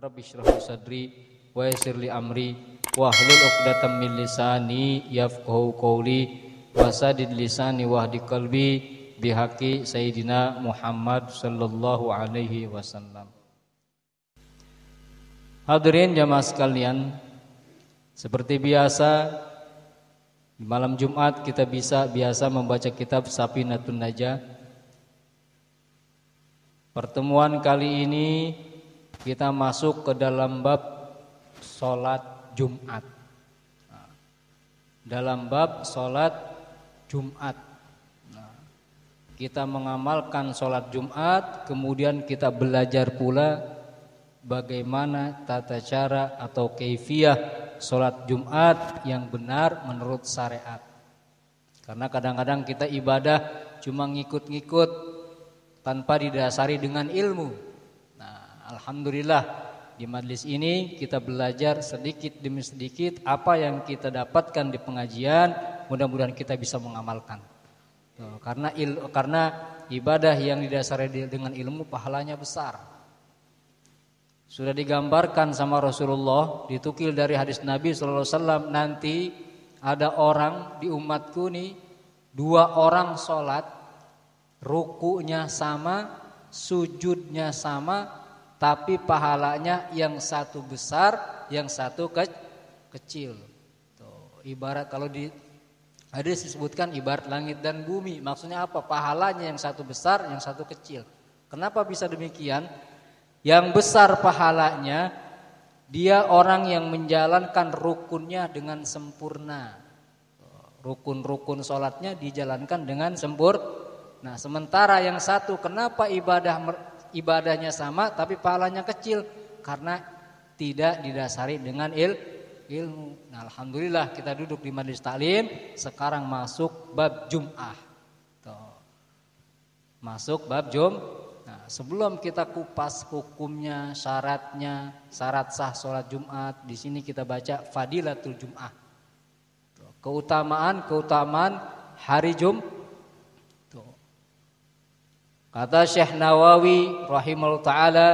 Rabbi shrah li sadri wa yassir li amri wahlul 'uqdatam min lisani yafqahu qawli wasadid lisani wahdi qalbi bihaqi Sayyidina Muhammad sallallahu alaihi wasallam. Hadirin jamaah sekalian, seperti biasa di malam Jumat kita biasa membaca kitab Safinatun Najah. Pertemuan kali ini kita masuk ke dalam bab sholat Jumat. Dalam bab sholat Jumat, kita mengamalkan sholat Jumat, kemudian kita belajar pula bagaimana tata cara atau kaifiyah sholat Jumat yang benar menurut syariat. Karena kadang-kadang kita ibadah cuma ngikut-ngikut tanpa didasari dengan ilmu. Alhamdulillah di majlis ini kita belajar sedikit demi sedikit apa yang kita dapatkan di pengajian, mudah-mudahan kita bisa mengamalkan. Karena ibadah yang didasari dengan ilmu pahalanya besar. Sudah digambarkan sama Rasulullah, ditukil dari hadis Nabi sallallahu alaihi wasallam, nanti ada orang di umatku nih, 2 orang sholat, rukunya sama, sujudnya sama, tapi pahalanya yang satu besar, yang satu kecil. Tuh, ibarat kalau di hadis disebutkan ibarat langit dan bumi. Maksudnya apa? Pahalanya yang satu besar, yang satu kecil. Kenapa bisa demikian? Yang besar pahalanya dia orang yang menjalankan rukunnya dengan sempurna. Rukun-rukun sholatnya dijalankan dengan sempurna. Nah, sementara yang satu, kenapa ibadahnya sama tapi pahalanya kecil? Karena tidak didasari dengan ilmu. Nah, alhamdulillah kita duduk di majelis taklim, sekarang masuk bab Jum'ah. Masuk bab Nah, sebelum kita kupas hukumnya, syaratnya, syarat sah sholat Jumat, di sini kita baca Fadilatul Jum'ah. Keutamaan hari Jumat. Kata Syekh Nawawi rahimahullah ta'ala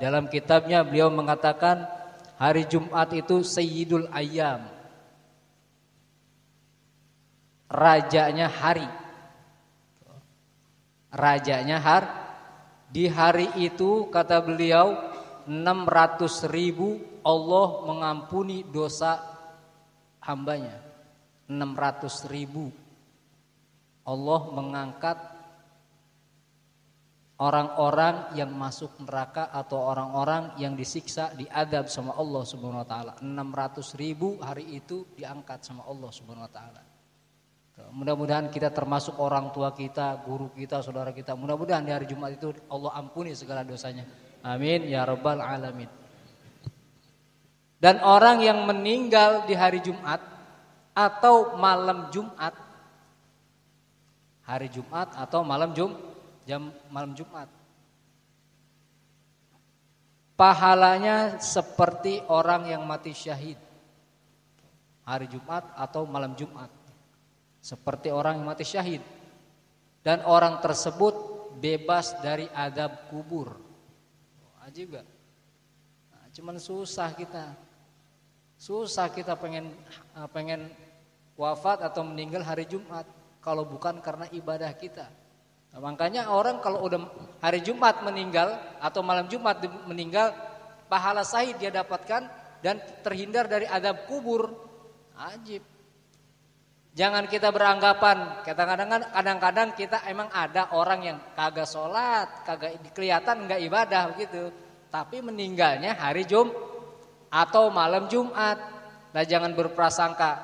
dalam kitabnya, beliau mengatakan hari Jumat itu Sayyidul Ayyam, rajanya hari. Rajanya hari. Di hari itu kata beliau 600.000 Allah mengampuni dosa hambanya. 600.000 Allah mengangkat orang-orang yang masuk neraka atau orang-orang yang disiksa, diadab sama Allah Subhanahu wa taala. 600.000 hari itu diangkat sama Allah Subhanahu wa taala. Mudah-mudahan kita termasuk orang tua kita, guru kita, saudara kita. Mudah-mudahan di hari Jumat itu Allah ampuni segala dosanya. Amin ya rabbal alamin. Dan orang yang meninggal di hari Jumat atau malam Jumat, hari Jumat atau malam Jumat, pahalanya seperti orang yang mati syahid. Hari Jumat atau malam Jumat seperti orang yang mati syahid. Dan orang tersebut bebas dari azab kubur. Ajib gak? Nah, cuman susah kita pengen wafat atau meninggal hari Jumat kalau bukan karena ibadah kita. Nah, makanya orang kalau udah hari Jumat meninggal atau malam Jumat meninggal, pahala syahid dia dapatkan dan terhindar dari azab kubur. Ajib. Jangan kita beranggapan, kadang-kadang kita emang ada orang yang kagak sholat, kagak kelihatan enggak ibadah begitu, tapi meninggalnya hari Jumat atau malam Jumat. Nah, jangan berprasangka,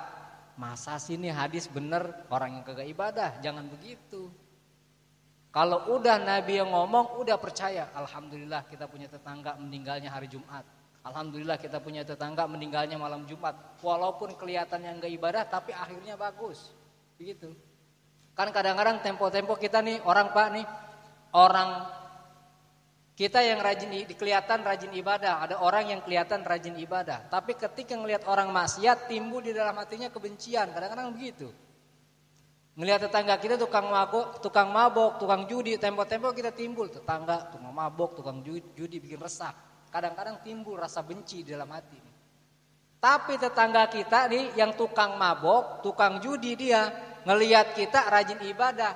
masa sih ini hadis bener orang yang kagak ibadah? Jangan begitu. Kalau udah Nabi yang ngomong, udah percaya. Alhamdulillah kita punya tetangga meninggalnya hari Jumat. Alhamdulillah kita punya tetangga meninggalnya malam Jumat. Walaupun kelihatannya enggak ibadah, tapi akhirnya bagus. Begitu. Kan kadang-kadang tempo-tempo kita nih, orang kita yang kelihatan rajin ibadah. Ada orang yang kelihatan rajin ibadah. Tapi ketika ngelihat orang maksiat, timbul di dalam hatinya kebencian. Kadang-kadang begitu. Ngelihat tetangga kita tukang mabok, tukang judi, tempo-tempo kita timbul tetangga tukang mabok, tukang judi bikin resah. kadang-kadang timbul rasa benci di dalam hati. Tapi tetangga kita nih yang tukang mabok, tukang judi, dia ngelihat kita rajin ibadah.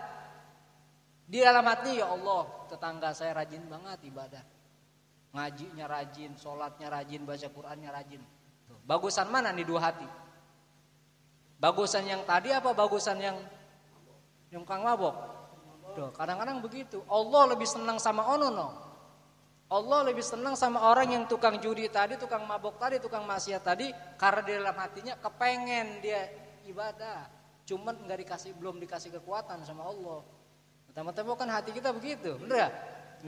Di dalam hati, ya Allah, tetangga saya rajin banget ibadah. Ngajinya rajin, sholatnya rajin, baca Qur'annya rajin. Tuh, bagusan mana nih dua hati? Bagusan yang tadi apa bagusan yang tukang mabok? Tuh, kadang-kadang begitu. Allah lebih senang sama ono. Allah lebih senang sama orang yang tukang judi tadi, tukang mabok tadi, tukang maksiat tadi, karena di dalam hatinya kepengen dia ibadah, cuman belum dikasih kekuatan sama Allah. Pertama-tama kan hati kita begitu, bener gak?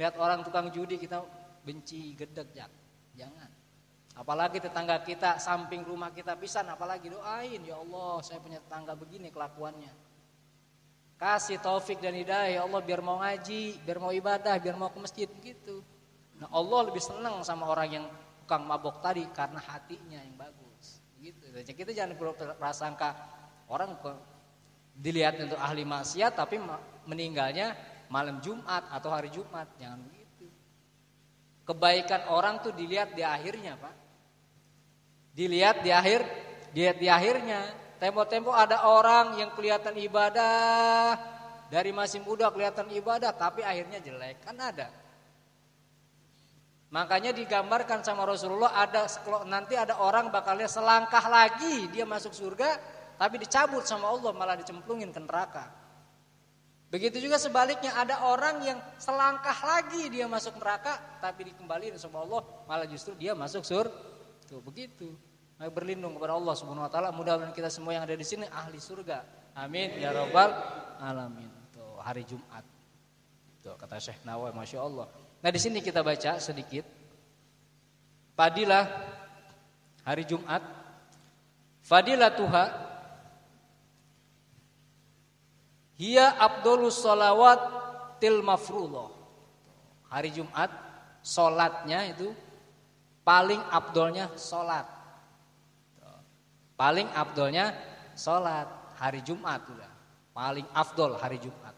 Lihat orang tukang judi kita benci, gedeg, jangan. Apalagi tetangga kita samping rumah kita pisan, apalagi doain, ya Allah saya punya tetangga begini kelakuannya. Kasih taufik dan hidayah, ya Allah biar mau ngaji, biar mau ibadah, biar mau ke masjid begitu. Nah, Allah lebih senang sama orang yang tukang mabok tadi karena hatinya yang bagus. Gitu. Jadi kita jangan prasangka orang dilihat untuk ahli maksiat tapi meninggalnya malam Jumat atau hari Jumat, jangan begitu. Kebaikan orang tuh dilihat di akhirnya, Pak. Dilihat di akhirnya. Tempo-tempo ada orang yang kelihatan ibadah dari masih muda kelihatan ibadah tapi akhirnya jelek, kan ada. Makanya digambarkan sama Rasulullah nanti ada orang bakalnya selangkah lagi dia masuk surga tapi dicabut sama Allah malah dicemplungin ke neraka. Begitu juga sebaliknya ada orang yang selangkah lagi dia masuk neraka tapi dikembaliin sama Allah malah justru dia masuk surga. Tuh begitu. Mari berlindung kepada Allah Subhanahu wa taala, mudah-mudahan kita semua yang ada di sini ahli surga. Amin ya rabbal alamin. Tuh hari Jumat. Tuh kata Syekh Nawawi, Masya Allah. Nah di sini kita baca sedikit fadilah hari Jumat. Fadilatuha hiya afdhalus shalawat til mafruḍah. Hari Jumat salatnya itu paling afdolnya salat. Paling afdolnya salat hari Jumat udah. Paling afdol hari Jumat.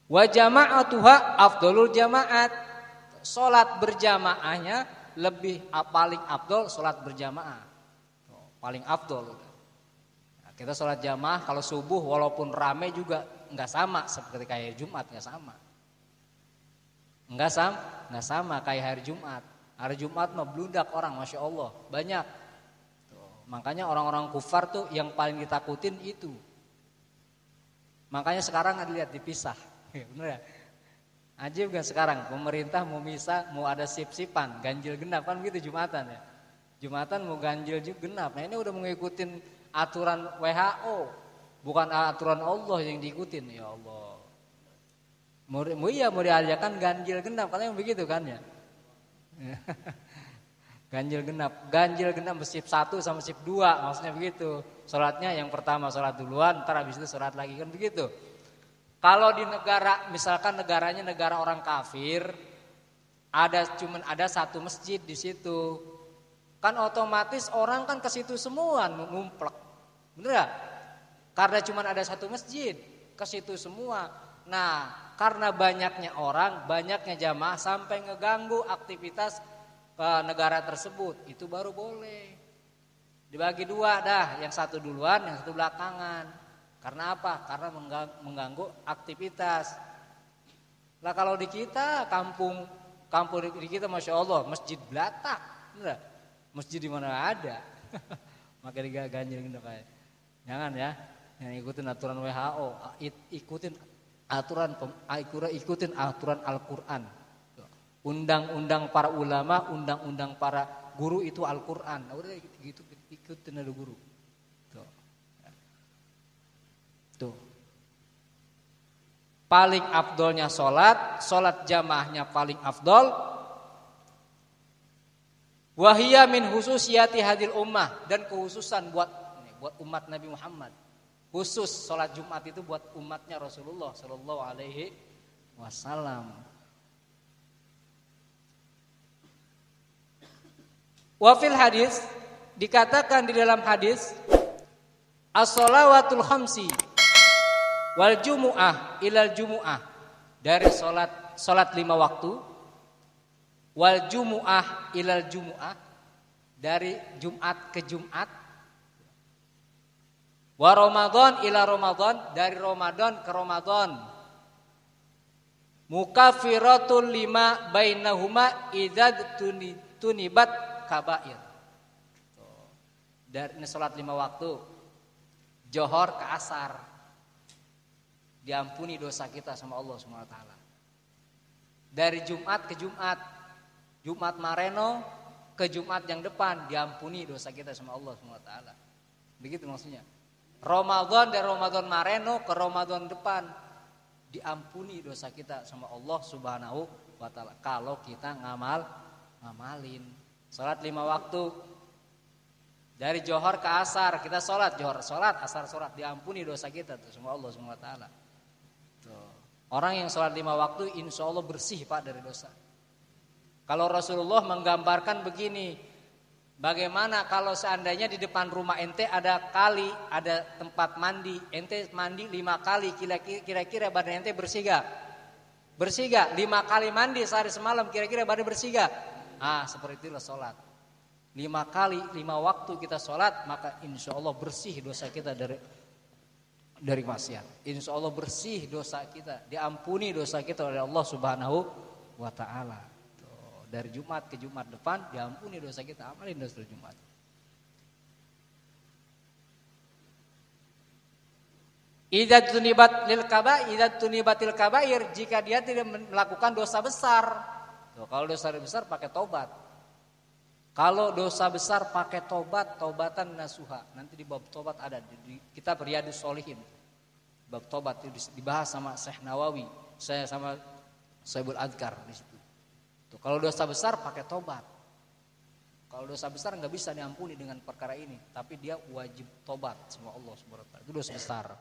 Wa jama'atuha afdolul jamaat. Salat berjamaahnya paling afdol salat berjamaah. Paling afdol. Nah, kita salat jamaah kalau subuh walaupun rame juga enggak sama seperti kayak Jumat, enggak sama. Enggak sama kayak hari Jumat. Hari Jumat mah bludak orang, Masya Allah, banyak. Makanya orang-orang kufar tuh yang paling ditakutin itu. Makanya sekarang dilihat dipisah. Bener ya? Ajib kan sekarang pemerintah mau ada sip-sipan ganjil genap kan gitu Jumatan ya. Jumatan mau ganjil genap. Nah ini udah mengikuti aturan WHO, bukan aturan Allah yang diikutin. Ya Allah. Mau diajarkan ganjil genap, kalian begitu kan ya? Ganjil genap sip 1 sama sip 2 maksudnya begitu. Salatnya yang pertama salat duluan, ntar habis itu salat lagi kan begitu. Kalau di negara, misalkan negaranya negara orang kafir, cuman ada satu masjid di situ, kan otomatis orang kan ke situ semua numplek, bener gak? Karena cuman ada satu masjid, ke situ semua. Nah, karena banyaknya orang, banyaknya jamaah sampai ngeganggu aktivitas negara tersebut, itu baru boleh. Dibagi dua dah, yang satu duluan, yang satu belakangan. Karena apa? Karena mengganggu aktivitas. Lah kalau di kita kampung di kita Masya Allah masjid belatak, bener? Masjid di mana ada. Maka diganjil gitu kayak. Jangan ya, yang ikutin aturan WHO, ikutin aturan Al-Qur'an. Undang-undang para ulama, undang-undang para guru itu Al-Qur'an. Nah, udah gitu ikutin ada guru. Tuh. Paling afdolnya salat jamaahnya paling afdol. Wahia min khususiyati hadil ummah, dan kekhususan buat umat Nabi Muhammad. Khusus salat Jumat itu buat umatnya Rasulullah sallallahu alaihi wasallam. Wa fil hadis dikatakan di dalam hadis as-shalawatul khamsi Wal jumu'ah ilal jumu'ah, dari salat 5 waktu. Wal jumu'ah ilal jumu'ah, dari Jumat ke Jumat. Wa Ramadan ila Ramadan, dari Ramadan ke Ramadan. Mukaffiratul lima bainahuma idza tunibat kabair. Dari salat 5 waktu, Johor ke Asar, diampuni dosa kita sama Allah Subhanahu wa taala. Dari Jumat ke Jumat, Jumat Mareno ke Jumat yang depan, diampuni dosa kita sama Allah Subhanahu wa taala. Begitu maksudnya. Ramadan dari Ramadan Mareno ke Ramadan depan, diampuni dosa kita sama Allah Subhanahu wa taala kalau kita ngamalin. Salat 5 waktu. Dari Johor ke Asar, kita sholat, Johor sholat, Asar sholat, diampuni dosa kita tuh sama Allah Subhanahu wa taala. Tuh. Orang yang sholat 5 waktu insya Allah bersih Pak dari dosa. Kalau Rasulullah menggambarkan begini, bagaimana kalau seandainya di depan rumah ente ada kali, ada tempat mandi, ente mandi 5 kali, kira-kira badan ente bersih gak? Bersih gak? 5 kali mandi sehari semalam, kira-kira badan bersih gak? Seperti itulah sholat. 5 kali, 5 waktu kita sholat, maka insya Allah bersih dosa kita dari maksiat. Insya Allah bersih dosa kita, diampuni dosa kita oleh Allah Subhanahu wa taala. Dari Jumat ke Jumat depan, diampuni dosa kita, amalin dosa Jumat. Idza tunibatil kabair, jika dia tidak melakukan dosa besar. Kalau dosa besar pakai tobat. Kalau dosa besar pakai tobat, tobatan nasuha. Nanti di bab tobat ada di kitab Riyadhus Shalihin. Bab tobat itu dibahas sama Syekh Nawawi, saya sama Syaibul Adhkar di situ. Tuh, kalau dosa besar pakai tobat. Kalau dosa besar nggak bisa diampuni dengan perkara ini, tapi dia wajib tobat sama Allah Subhanahu wa taala. Itu dosa besar.